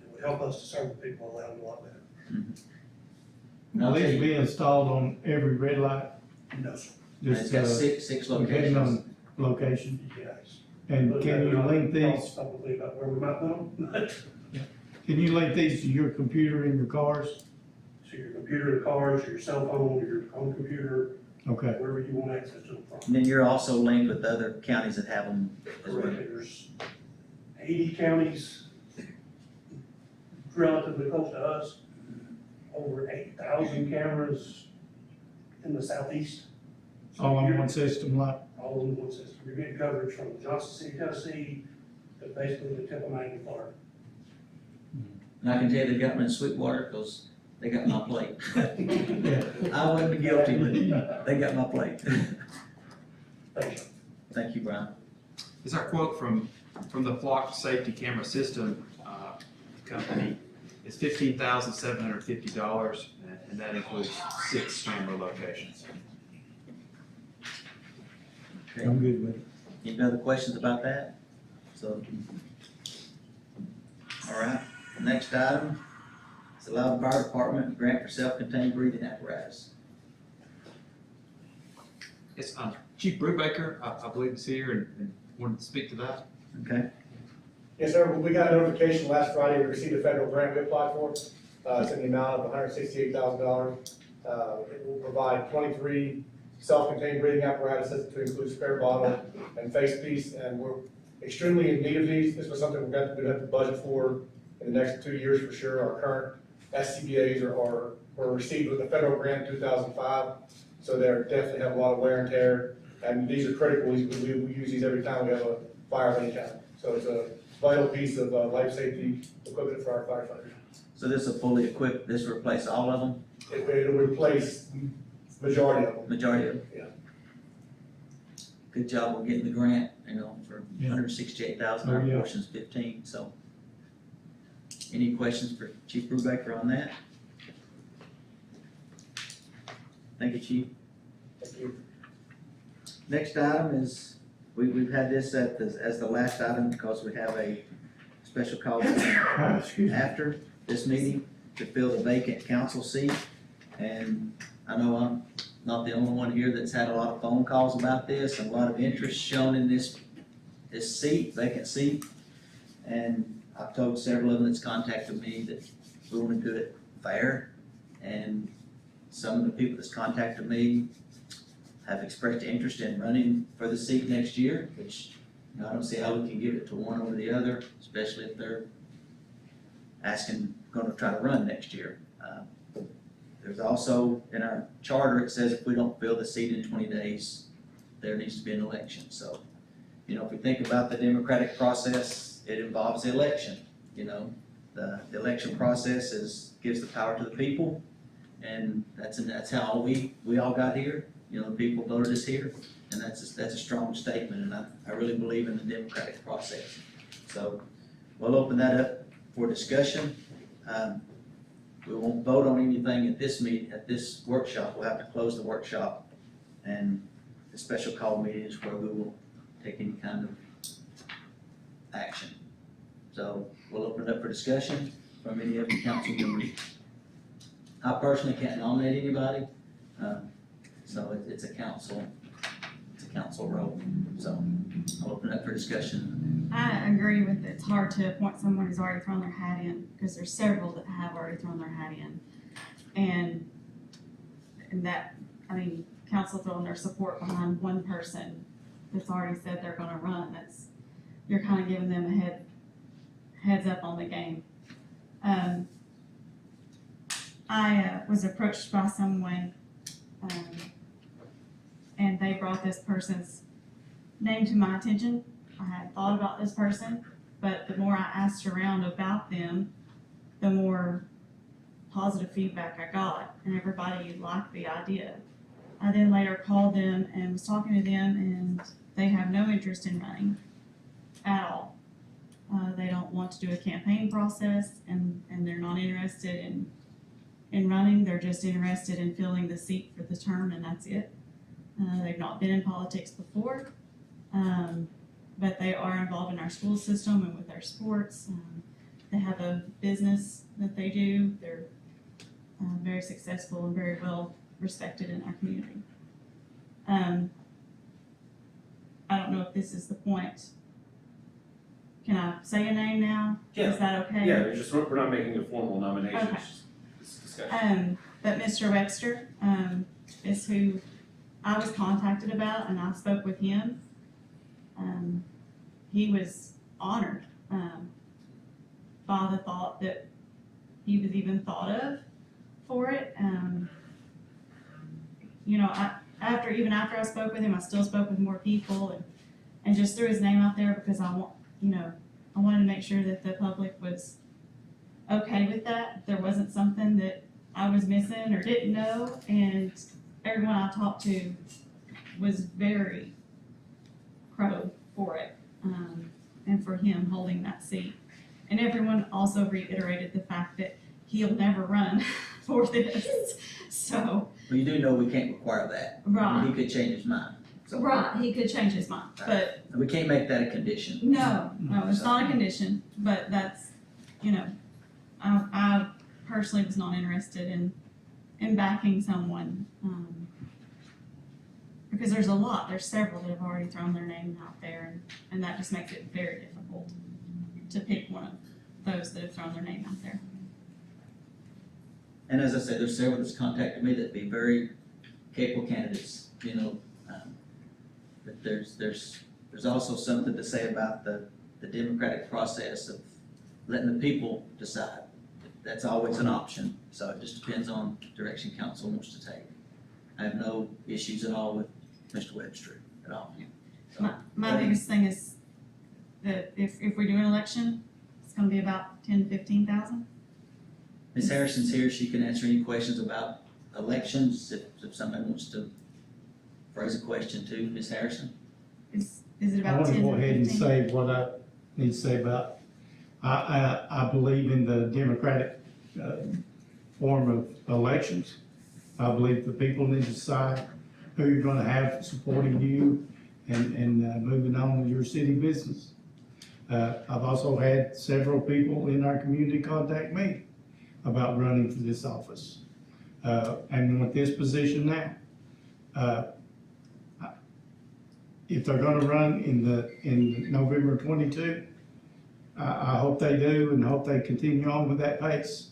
and would help us to serve the people of Loudon a lot better. Will these be installed on every red light? No, sir. It's Just, got six depending locations. on location? Yes. And can you link these, Probably about where we might put them, but, can you link these to your computer in your cars? so your computer, the cars, your cell phone, your home computer, Okay, wherever you want access to them from. And then you're also linked with other counties that have them as well. Correct. There's 80 counties relatively close to us, over 8,000 cameras in the southeast. So all on you're- one system like, All in one system. You're getting coverage from Johnson City, Tennessee, to basically the tip of Miami, Florida. And I can tell you they got me in Sweetwater because they got my plate. yeah, I wasn't guilty, but they got my plate. Thank you. Thank you, Brian. It's our quote from the Flock Safety Camera System company. It's $15,750, and that includes 6 camera locations. Okay. I'm good with it. Any other questions about that? So, all right, next item is the Loudon Fire Department grant for self-contained breathing apparatus. It's Chief Brubaker, I believe, is here and wanted to speak to that. Okay, Yes, sir. We got notification last Friday, we received a federal grant we applied for. It's in the amount of $168,000. It will provide 23 self-contained breathing apparatuses to include spare bottle and face piece, and we're extremely in need of these. This was something we're going to have to budget for in the next 2 years for sure. Our current SCBA's were received with the federal grant in 2005, so they definitely have a lot of wear and tear, and these are critical. We use these every time we have a fire of any kind. So it's a vital piece of life safety equipment for our firefighters. so this will fully equip, this will replace all of them, It'll replace majority of them. majority of them? Yeah. Good job on getting the grant, for Yeah. $168,000, Oh, our yeah. portion's 15, so. Any questions for Chief Brubaker on that? Thank you, Chief. Thank you. Next item is, we've had this as the last item because we have a special call Excuse me. after this meeting to fill the vacant council seat. And I know I'm not the only one here that's had a lot of phone calls about this and a lot of interest shown in this seat, vacant seat. And I've told several of them that's contacted me that we want to do it fair. And some of the people that's contacted me have expressed interest in running for the seat next year, which I don't see how we can give it to one over the other, especially if they're gonna try to run next year. There's also, in our charter, it says if we don't fill the seat in 20 days, there needs to be an election. So, if we think about the democratic process, it involves the election. The election process gives the power to the people, and that's how we all got here. The people voted us here, and that's a strong statement, and I really believe in the democratic process. So we'll open that up for discussion. We won't vote on anything at this workshop. We'll have to close the workshop, and the special call meeting is where we will take any kind of action. So we'll open it up for discussion from any of the council members. I personally can't nominate anybody, so it's a council role. So I'll open it up for discussion. I agree with it's hard to appoint someone who's already thrown their hat in, because there's several that have already thrown their hat in. And that, council throwing their support behind one person that's already said they're gonna run, you're kind of giving them a heads up on the game. I was approached by someone, and they brought this person's name to my attention. I had thought about this person, but the more I asked around about them, the more positive feedback I got, and everybody liked the idea. I then later called them and was talking to them, and they have no interest in running at all. They don't want to do a campaign process, and they're not interested in running. They're just interested in filling the seat for the term, and that's it. They've not been in politics before, but they are involved in our school system and with our sports. They have a business that they do. They're very successful and very well respected in our community. I don't know if this is the point. Can I say a name now? Yeah. Is that okay? Yeah, we're not making a formal nomination, Okay. it's just this discussion. But Mr. Webster, is who I was contacted about, and I spoke with him. He was honored, by the thought that he was even thought of for it. You know, after I spoke with him, I still spoke with more people and just threw his name out there because I wanted to make sure that the public was okay with that. If there wasn't something that I was missing or didn't know, and everyone I talked to was very pro for it, and for him holding that seat. And everyone also reiterated the fact that he'll never run for this. So, Well, you do know we can't require that. right, He could change his mind. So- right, he could change his mind, but We can't make that a condition. no, it's not a condition, but that's, I personally was not interested in backing someone, because there's several that have already thrown their name out there, and that just makes it very difficult to pick one of those that have thrown their name out there. And as I said, there's several that's contacted me that'd be very capable candidates, but there's also something to say about the democratic process of letting the people decide. That's always an option, so it just depends on the direction council wants to take. I have no issues at all with Mr. Webster at all. So, My biggest thing is that if we do an election, it's gonna be about 10 to 15,000. Ms. Harrison's here, she can answer any questions about elections, if somebody wants to phrase a question to Ms. Harrison. Is it I about want 10 to to go ahead and 15? say what I need to say about, I believe in the democratic form of elections. I believe the people need to decide who you're gonna have supporting you and moving on with your city business. I've also had several people in our community contact me about running for this office. And with this position now, if they're gonna run in November 22, I hope they do and hope they continue on with that pace.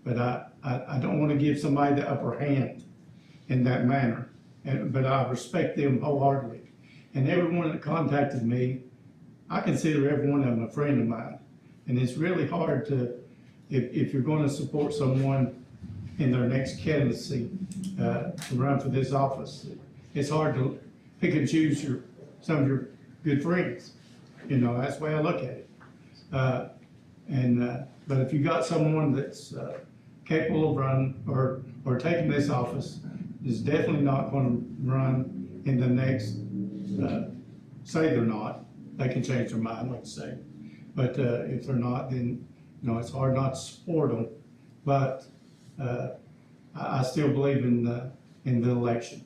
But I don't wanna give somebody the upper hand in that manner, but I respect them wholeheartedly. And everyone that contacted me, I consider every one of them a friend of mine. And it's really hard to, if you're gonna support someone in their next candidacy, to run for this office, it's hard to pick and choose some of your good friends. That's the way I look at it. But if you got someone that's capable of running or taking this office, is definitely not gonna run in the next, say they're not, they can change their mind, like I say. But if they're not, then, it's hard not to support them. But I still believe in the election.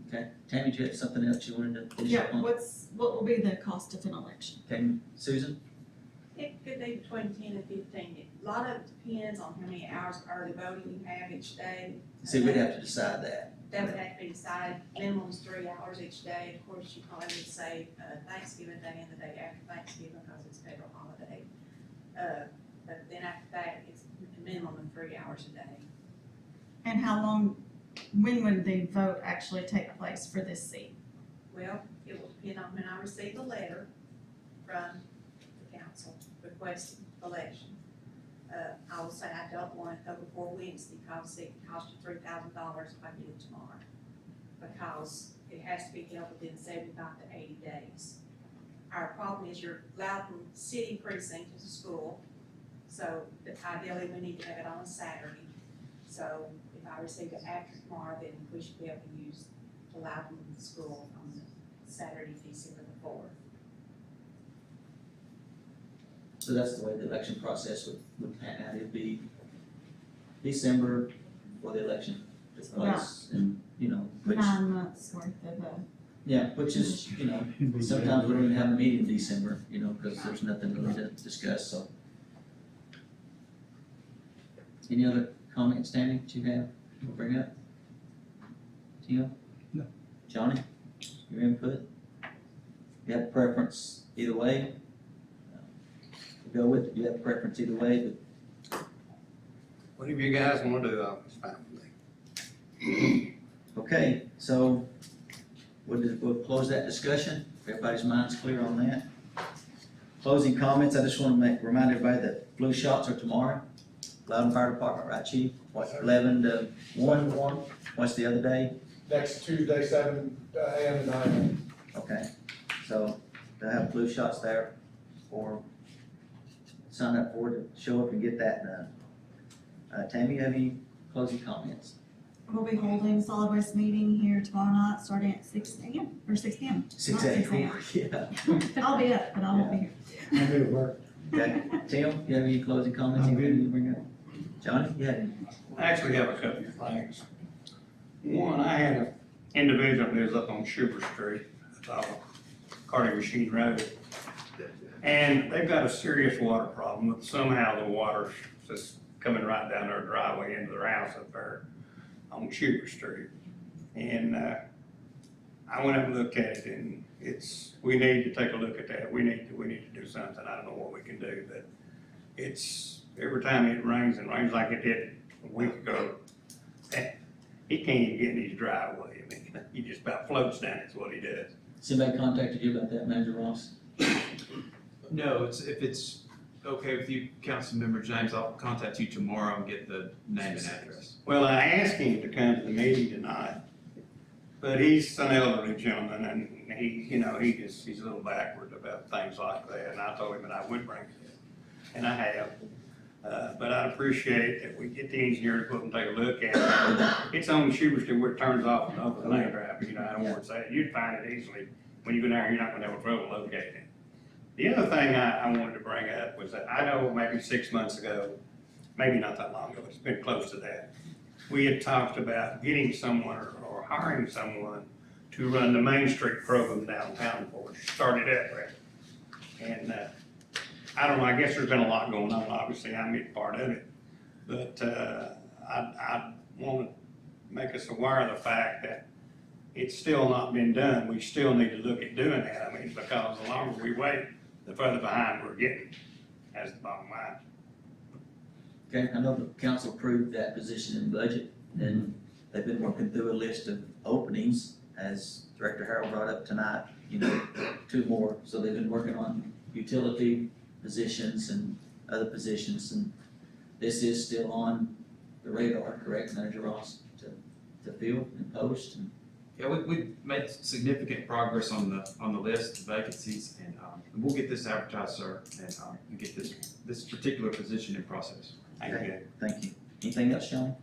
Okay, Tammy, do you have something else you wanted to finish Yeah, up on? what will be the cost of an election? Okay, Susan? It could be between 10 and 15. A lot of it depends on how many hours of early voting you have each day. See, we'd have to decide that. That would have to be decided. Minimum is 3 hours each day. Of course, you probably would say Thanksgiving Day and the day after Thanksgiving because it's a federal holiday. But then after that, it's a minimum of 3 hours a day. And when would the vote actually take place for this seat? Well, it will depend on when I receive the letter from the council requesting election. I will say I don't want it though before Wednesday because it could cost you $3,000 if I get it tomorrow. Because it has to be held within 75 to 80 days. our problem is your Loudon city precinct is a school, so ideally we need to have it on a Saturday. So if I receive it after tomorrow, then we should be able to use the Loudon school on Saturday, December the 4th. So that's the way the election process would pan out. It'd be December for the election takes place, and, you know, which, 9 months worth of, yeah, which is, you know, sometimes we don't even have a meeting in December, you know, because there's nothing really to discuss, so. Any other comments, Tammy, that you have, you wanna bring up? Tim? No. Johnny, your input? You have a preference either way? We'll go with it, you have a preference either way, Whatever you guys wanna do, it's fine with me. but, okay, so we'll close that discussion, everybody's mind's clear on that. Closing comments, I just wanna remind everybody that flu shots are tomorrow. Loudon Fire Department, right, chief? What, 11 to 1? What's the other day? Next Tuesday, 7 AM to 9 AM. Okay, so they'll have flu shots there for, sign up for to show up and get that done. Tammy, you have any closing comments? we'll be holding solid waste meeting here tomorrow night, starting at 6 AM, or 6 PM. 6 Not a.m. Yeah. I'll be up, but I won't be here. I'll be at work. Okay, Tim, you have any closing comments you I'm want good. to bring up? Johnny, you had any? I actually have a couple of things. One, I had an individual who lives up on Sugar Street, Carter Machine Road. And they've got a serious water problem, but somehow the water's just coming right down their driveway into their house up there on Sugar Street. And, I went up and looked at it, and we need to take a look at that. We need to do something. I don't know what we can do, but it's, every time it rains and rains like it did a week ago, he can't even get in his driveway. I mean, he just about floats down, is what he does. Somebody contacted you about that, Manager Ross? No, if it's okay with you, Councilmember James, I'll contact you tomorrow and get the name and address. Well, I asked him to come to the meeting tonight, but he's an elderly gentleman, and he's a little backward about things like that, and I told him that I would bring it, and I have. But I'd appreciate that we get the engineer to go and take a look at it. It's on Sugar Street where it turns off and over the main drive, I don't want to say it. You'd find it easily. When you go down there, you're not gonna have trouble locating it. The other thing I wanted to bring up was that I know maybe 6 months ago, maybe not that long ago, it's been close to that, we had talked about getting someone or hiring someone to run the Main Street program downtown for us, started that way. And, I don't know, I guess there's been a lot going on, obviously, I'm a part of it. But, I want to make us aware of the fact that it's still not been done. We still need to look at doing that. I mean, because the longer we wait, the further behind we're getting, as the bottom line. Okay, I know the council approved that position in budget, and they've been working through a list of openings, as Director Harrell brought up tonight, 2 more. So they've been working on utility positions and other positions, and this is still on the radar, correct, Manager Ross, to fill and post? And Yeah, we've made significant progress on the list of vacancies, and we'll get this advertised, sir, and get this particular position in process. Okay, thank you. Anything else, Sean?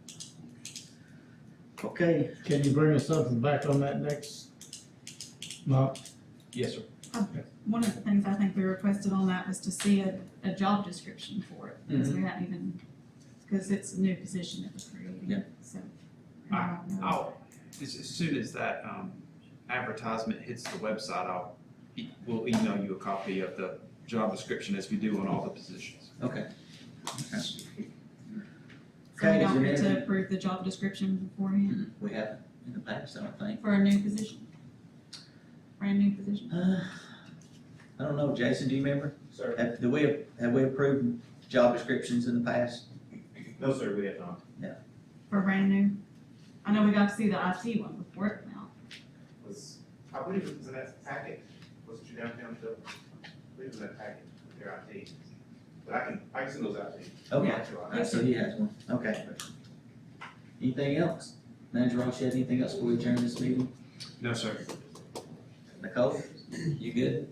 Okay, Can you bring us something back on that next month? Yes, sir. One of the things I think we requested on that was to see a job description for it, because we hadn't even, because it's a new position that was created. Yeah. So. I don't know. As soon as that advertisement hits the website, we'll email you a copy of the job description as we do on all the positions. okay. So we Okay, is don't there need to anything- approve the job description beforehand We haven't in the past, I don't think. for a new position? Brand new position? I don't know, Jason, do you remember? Sir? Have we approved job descriptions in the past? No, sir, we have not. For brand new? I know we got to see the IT one before it went out. I believe it was in that packet, was it your downtown bill? I believe it was in that packet with your IT. But I can send those out to you. Okay, alright, so he has one, okay. Anything else? Manager Ross, you have anything else before we adjourn this meeting? No, sir. Nicole, you good?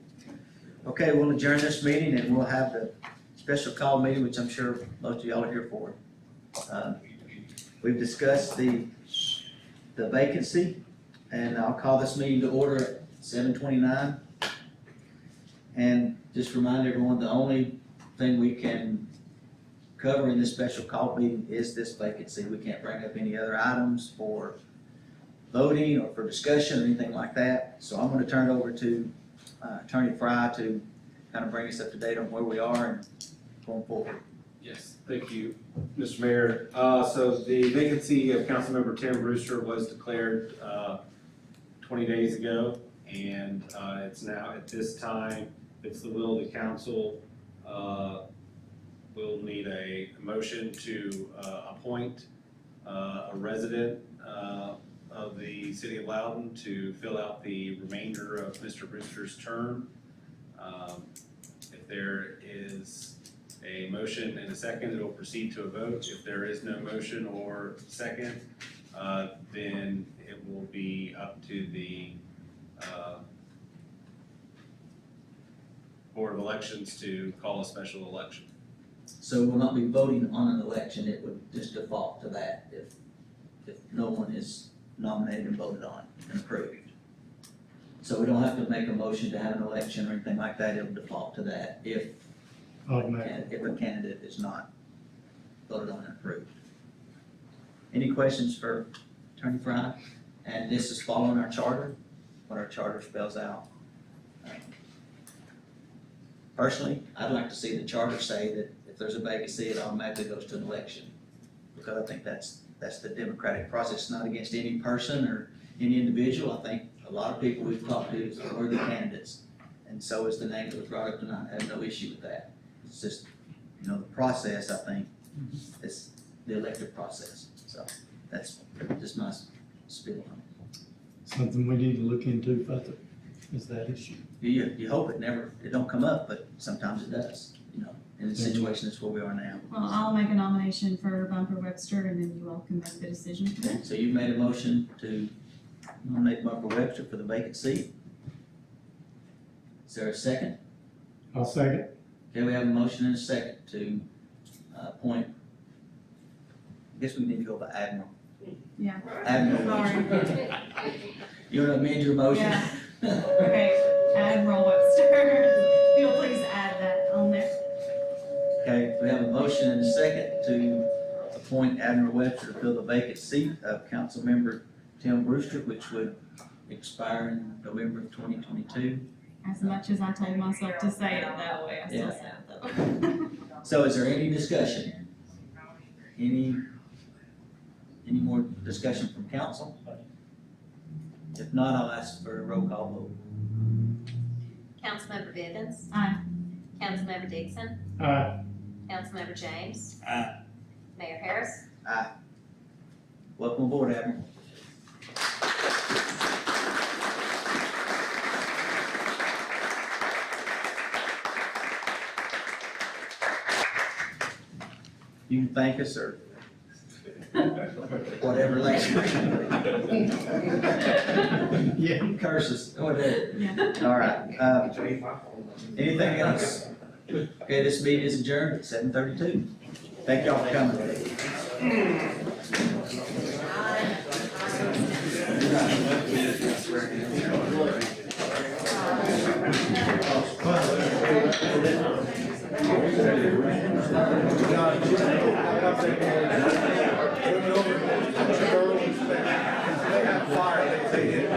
Okay, we'll adjourn this meeting and we'll have the special call meeting, which I'm sure most of y'all are here for. We've discussed the vacancy, and I'll call this meeting to order at 7:29. And just remind everyone, the only thing we can cover in this special call meeting is this vacancy. We can't bring up any other items for voting or for discussion or anything like that. So I'm gonna turn it over to Attorney Fry to kind of bring us up to date on where we are and going forward. Yes, thank you, Mr. Mayor. So the vacancy of Councilmember Tim Brewster was declared 20 days ago, and it's now, at this time, it's the will of the council. We'll need a motion to appoint a resident of the city of Loudon to fill out the remainder of Mr. Brewster's term. If there is a motion and a second, it will proceed to a vote. If there is no motion or second, then it will be up to the Board of Elections to call a special election. So we'll not be voting on an election, it would just default to that if no one is nominated and voted on and approved. So we don't have to make a motion to have an election or anything like that, it'll default to that if Automatic. a candidate is not voted on and approved. Any questions for Attorney Fry? And this is following our charter, what our charter spells out. Personally, I'd like to see the charter say that if there's a vacancy, it automatically goes to an election. Because I think that's the democratic process, it's not against any person or any individual. I think a lot of people we've talked to are worthy candidates. And so is the name that was brought up tonight, I have no issue with that. It's just, the process, I think, is the elective process. So that's just my spiel on it. Something we need to look into further is that issue. You hope it don't come up, but sometimes it does, in the situation that's where we are now. Well, I'll make a nomination for Bumper Webster, and then you all can make the decision. Okay, so you made a motion to nominate Bumper Webster for the vacant seat. Is there a second? I'll second. Okay, we have a motion and a second to appoint, I guess we need to go by Admiral. Yeah. Admiral Webster. Sorry. You want to amend your motion? Yeah. Okay, Admiral Webster. If you'll please add that on there. Okay, we have a motion and a second to appoint Admiral Webster to fill the vacant seat of Councilmember Tim Brewster, which would expire in November of 2022. As much as I told myself to say it that way, I still Yeah. said it that way. So is there any discussion? Any more discussion from council? If not, I'll ask for a roll call vote. Councilmember Vivens. Aye. Councilmember Dixon. Aye. Councilmember James. Aye. Mayor Harris. Welcome aboard, Admiral. You can thank us or whatever language. Yeah. Curses, whatever. Yeah. All right. Anything else? Okay, this meeting is adjourned at 7:32. Thank y'all for coming.